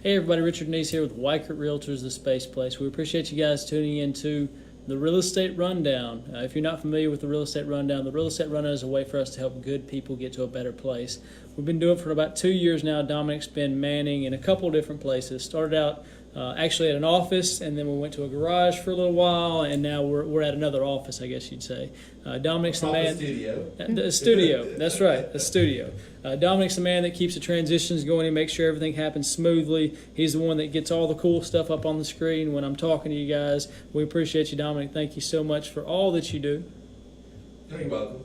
Hey everybody, Richard Neese here with Weichert Realtors, the Space Place. We appreciate you guys tuning into the Real Estate Rundown. If you're not familiar with the Real Estate Rundown is a way for us to help good people get to a better place. We've been doing it for about 2 years now. Dominic's been manning in a couple of different places. Started out actually at an office, and then we went to a garage for a little while, and now we're at another office, I guess you'd say. Dominic's the man. Studio. The studio. That's right, the studio. Dominic's the man that keeps the transitions going and makes sure everything happens smoothly. He's the one that gets all the cool stuff up on the screen when I'm talking to you guys. We appreciate you, Dominic. Thank you so much for all that you do. You're welcome.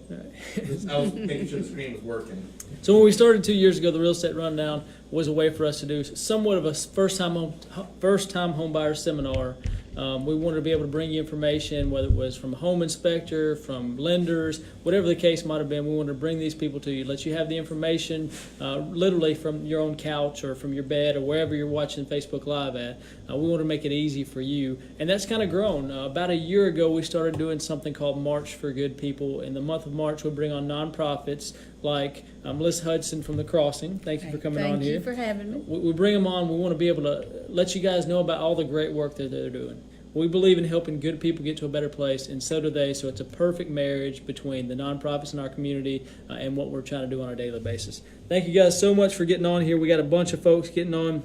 I was making sure the screen was working. So when we started 2 years ago, the Real Estate Rundown was a way for us to do somewhat of a first-time home buyer seminar. We wanted to be able to bring you information, whether it was from a home inspector, from lenders, whatever the case might have been. We wanted to bring these people to you, let you have the information literally from your own couch or from your bed or wherever you're watching Facebook Live at. We want to make it easy for you, and that's kind of grown. About a year ago, we started doing something called March for Good People. In the month of March, we bring on nonprofits like Melissa Hudson from The Crossing. Thank you for coming on here. Thank you for having me. We bring them on. We want to be able to let you guys know about all the great work that they're doing. We believe in helping good people get to a better place, and so do they. So it's a perfect marriage between the nonprofits in our community and what we're trying to do on a daily basis. Thank you guys so much for getting on here. We got a bunch of folks getting on.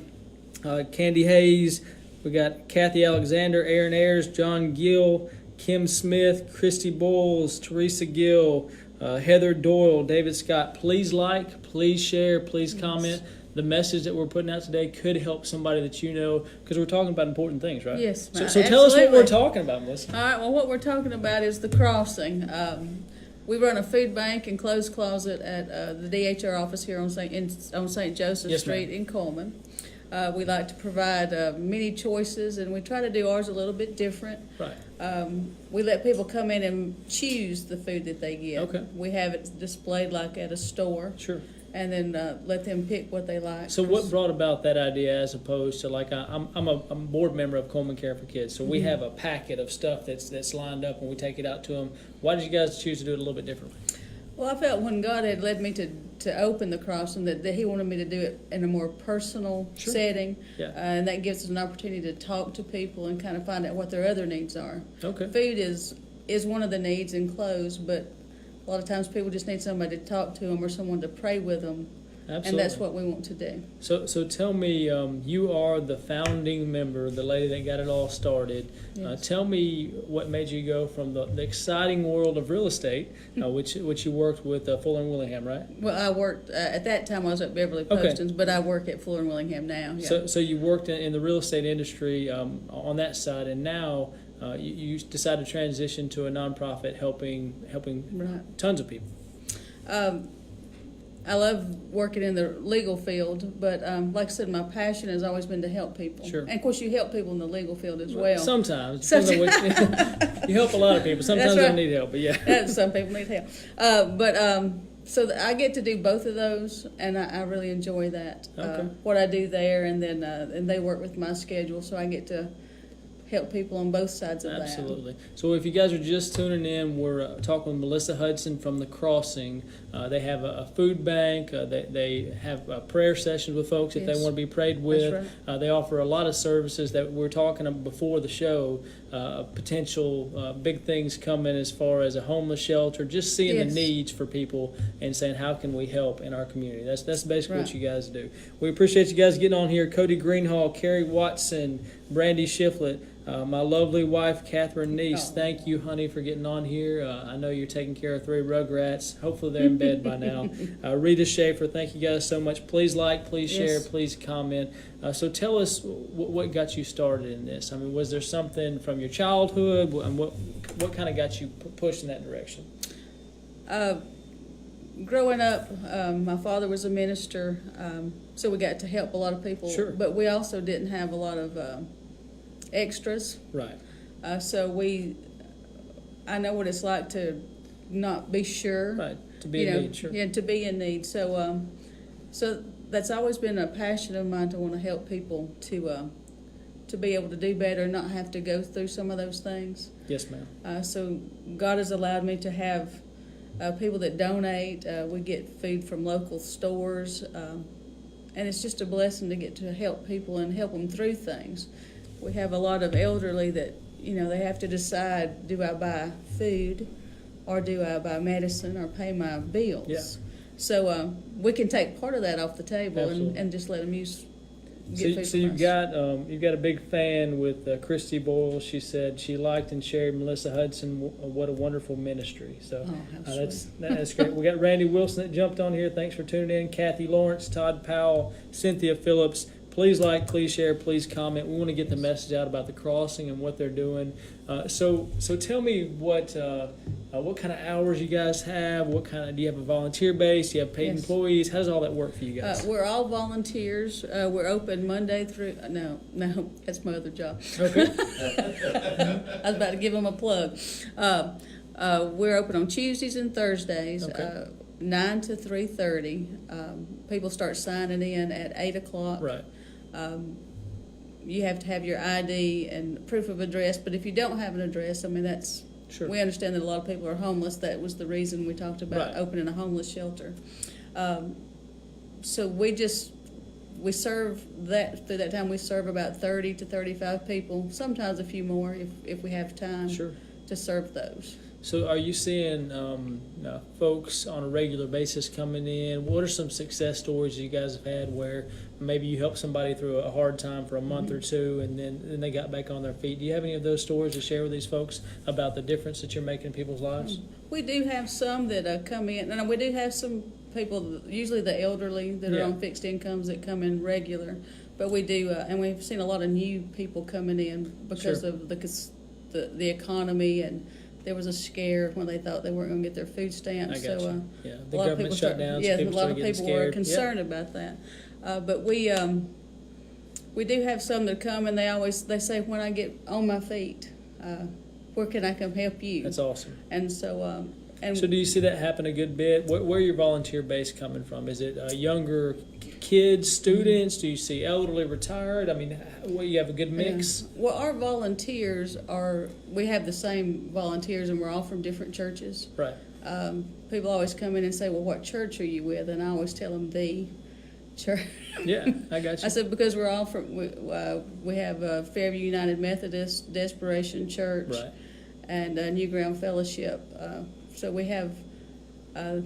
Candy Hayes, we got Kathy Alexander, Aaron Ayers, John Gill, Kim Smith, Christy Bowles, Teresa Gill, Heather Doyle, David Scott. Please like, please share, please comment. The message that we're putting out today could help somebody that you know, because we're talking about important things, right? Yes. So tell us what we're talking about, Melissa. All right. Well, what we're talking about is the crossing. We run a food bank and clothes closet at the DHR office here on St. Joseph Street in Coleman. We like to provide many choices, and we try to do ours a little bit different. Right. We let people come in and choose the food that they get. Okay. We have it displayed like at a store. Sure. And then let them pick what they like. So what brought about that idea as opposed to, like, I'm a board member of Coleman Care for Kids, so we have a packet of stuff that's lined up and we take it out to them. Why did you guys choose to do it a little bit differently? Well, I felt when God had led me to open the crossing that He wanted me to do it in a more personal setting. Yeah. And that gives us an opportunity to talk to people and kind of find out what their other needs are. Okay. Food is one of the needs in clothes, but a lot of times people just need somebody to talk to them or someone to pray with them. Absolutely. And that's what we want to do. So tell me, you are the founding member, the lady that got it all started. Yes. Tell me what made you go from the exciting world of real estate, which you worked with Fuller & Willingham, right? Well, I worked, at that time I was at Beverly Postings, but I work at Fuller & Willingham now. Yeah. So you worked in the real estate industry on that side, and now you decided to transition to a nonprofit helping right. Tons of people. I love working in the legal field, but like I said, my passion has always been to help people. Sure. And of course, you help people in the legal field as well. Sometimes. You help a lot of people. Sometimes they need help, but yeah. Some people need help. So I get to do both of those, and I really enjoy that. Okay. What I do there, and then and they work with my schedule, so I get to help people on both sides of that. Absolutely. So if you guys are just tuning in, we're talking with Melissa Hudson from The Crossing. They have a food bank. They have prayer sessions with folks if they want to be prayed with. That's right. They offer a lot of services that we were talking about before the show, potential big things coming as far as a homeless shelter, just seeing the needs for people and saying, how can we help in our community? That's basically what you guys do. We appreciate you guys getting on here. Cody Greenhall, Carrie Watson, Brandy Shiflett, my lovely wife, Catherine Neese. Thank you, honey, for getting on here. I know you're taking care of 3 rugrats. Hopefully they're in bed by now. Rita Schaefer, thank you guys so much. Please like, please share, please comment. So tell us what got you started in this. I mean, was there something from your childhood? And what kind of got you pushed in that direction? Growing up, my father was a minister, so we got to help a lot of people. Sure. But we also didn't have a lot of extras. Right. So I know what it's like to not be sure. Right. To be in need. Sure. Yeah, to be in need. So, so that's always been a passion of mine to want to help people to be able to do better, not have to go through some of those things. Yes, ma'am. So God has allowed me to have people that donate. We get food from local stores. and it's just a blessing to get to help people and help them through things. We have a lot of elderly that, they have to decide, do I buy food or do I buy medicine or pay my bills? Yeah. So we can take part of that off the table and just let them So you've got a big fan with Christy Boyle. She said she liked and shared Melissa Hudson. What a wonderful ministry. So that's great. We got Randy Wilson that jumped on here. Thanks for tuning in. Kathy Lawrence, Todd Powell, Cynthia Phillips. Please like, please share, please comment. We want to get the message out about the crossing and what they're doing. So tell me what kind of hours you guys have. Do you have a volunteer base? Do you have paid employees? How does all that work for you guys? We're all volunteers. We're open Monday through. No, that's my other job. Okay. I was about to give them a plug. We're open on Tuesdays and Thursdays. Okay. 9 to 3:30. People start signing in at 8 o'clock. Right. You have to have your ID and proof of address, but if you don't have an address, that's Sure. We understand that a lot of people are homeless. That was the reason we talked about Right. opening a homeless shelter. So we serve that through that time. We serve about 30 to 35 people, sometimes a few more if we have time to serve those. So are you seeing folks on a regular basis coming in? What are some success stories you guys have had where maybe you helped somebody through a hard time for a month or two and then they got back on their feet? Do you have any of those stories to share with these folks about the difference that you're making in people's lives? We do have some that come in, and we do have some people, usually the elderly that are on fixed incomes that come in regular. But we do, and we've seen a lot of new people coming in because of the economy, and there was a scare when they thought they weren't going to get their food stamps. I got you. The a lot of government people shut down. So a lot of people were scared. concerned about that. But we do have some that come and they say, when I get on my feet, where can I come help you? That's awesome. And so. So do you see that happen a good bit? Where your volunteer base coming from? Is it younger kids, students? Do you see elderly, retired? You have a good mix? Well, our volunteers we have the same volunteers, and we're all from different churches. Right. People always come in and say, well, what church are you with? And I always tell them the church. Yeah, I got you. I said, because we're all from, we have Fairview United Methodist, Desperation Church, and New Ground Fellowship. So we have a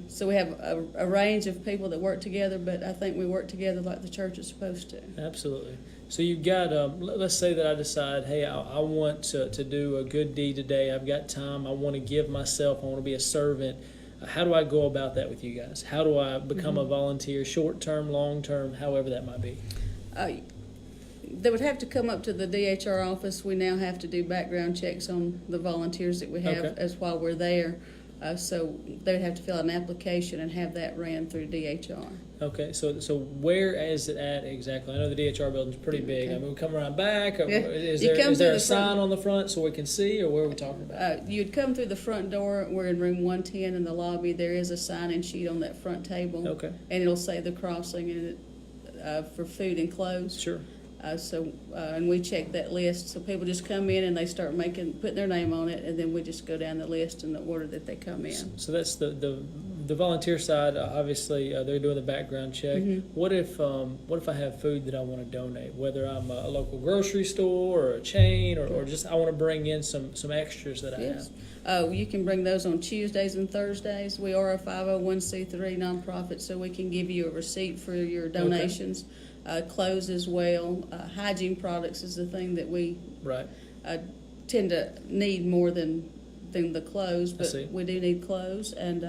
range of people that work together, but I think we work together like the church is supposed to. Absolutely. So you've got, let's say that I decide, hey, I want to do a good deed today. I've got time. I want to give myself. I want to be a servant. How do I go about that with you guys? How do I become a volunteer, short-term, long-term, however that might be? They would have to come up to the DHR office. We now have to do background checks on the volunteers that we have as while we're there. So they would have to fill out an application and have that ran through DHR. Okay, so where is it at exactly? I know the DHR building's pretty big. We come around back. Is there a sign on the front so we can see, or where are we talking about? You'd come through the front door. We're in room 110 in the lobby. There is a sign-in sheet on that front table. Okay. And it'll say the crossing and for food and clothes. Sure. And we check that list. So people just come in and they start putting their name on it, and then we just go down the list in the order that they come in. So that's the volunteer side. Obviously, they're doing the background check. What if I have food that I want to donate? Whether I'm a local grocery store or a chain, or just I want to bring in some extras that I have. You can bring those on Tuesdays and Thursdays. We are a 501c3 nonprofit, so we can give you a receipt for your donations. Clothes as well. Hygiene products is the thing that we tend to need more than the clothes, but we do need clothes, and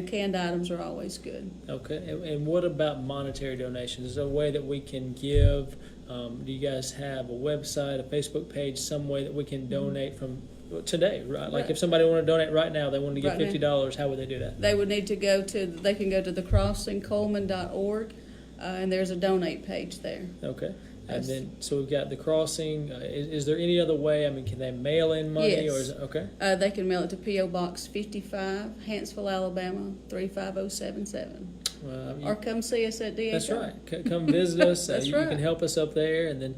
canned items are always good. Okay, and what about monetary donations? Is there a way that we can give? Do you guys have a website, a Facebook page, some way that we can donate from today, right? Like if somebody wanted to donate right now, they wanted to give $50, how would they do that? They would need to they can go to thecrossingcoleman.org. And there's a donate page there. Okay. And then, so we've got the crossing. Is there any other way? Can they mail in money? Yes. Or is it, okay. They can mail it to P.O. Box 55, Hanceville, Alabama, 35077. Or come see us at DHR. That's right. Come visit us. You can help us up there, and then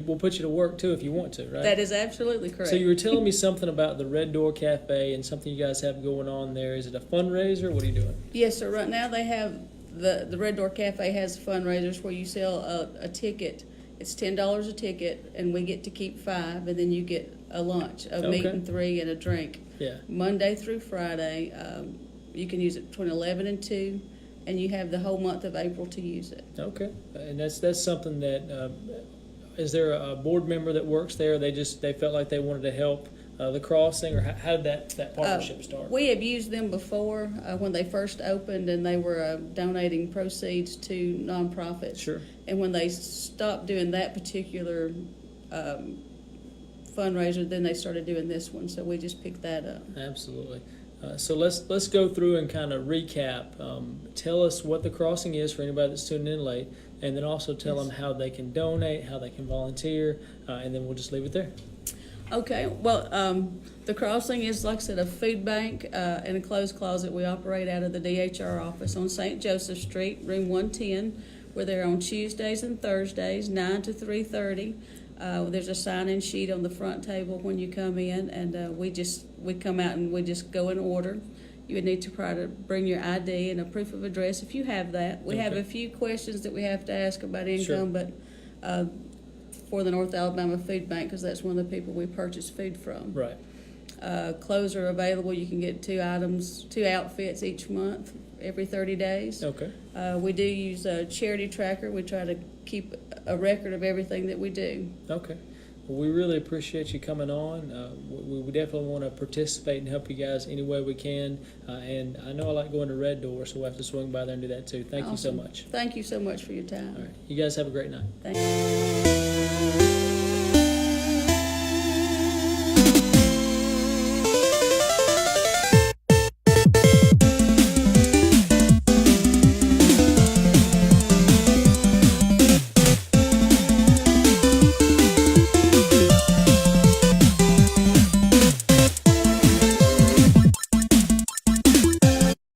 we'll put you to work, too, if you want to, right? That is absolutely correct. So you were telling me something about the Red Door Cafe and something you guys have going on there. Is it a fundraiser? What are you doing? Yes, sir. Right now they have the Red Door Cafe has fundraisers where you sell a ticket. It's $10 a ticket, and we get to keep 5, and then you get a lunch, a meat and 3, and a drink. Yeah. Monday through Friday. You can use it between 11 and 2, and you have the whole month of April to use it. Okay, and that's something that. Is there a board member that works there? They felt like they wanted to help the crossing, or how did that partnership start? We have used them before when they first opened, and they were donating proceeds to nonprofits. Sure. And when they stopped doing that particular fundraiser, then they started doing this one. So we just picked that up. Absolutely. So let's go through and kind of recap. Tell us what the crossing is for anybody that's tuning in late, and then also tell them how they can donate, how they can volunteer, and then we'll just leave it there. Okay. Well, the crossing is, like I said, a food bank and a clothes closet. We operate out of the DHR office on St. Joseph Street, room 110. We're there on Tuesdays and Thursdays, 9 to 3:30. There's a sign-in sheet on the front table when you come in, and we come out and we just go in order. You would need to bring your ID and a proof of address if you have that. We have a few questions that we have to ask about income, but for the North Alabama Food Bank, because that's one of the people we purchase food from. Right. Clothes are available. You can get 2 outfits each month, every 30 days. Okay. We do use a charity tracker. We try to keep a record of everything that we do. Okay. Well, we really appreciate you coming on. We definitely want to participate and help you guys any way we can. And I know I like going to Red Door, so we'll have to swing by there and do that too. Thank you so much. Thank you so much for your time. All right. You guys have a great night. Thank you.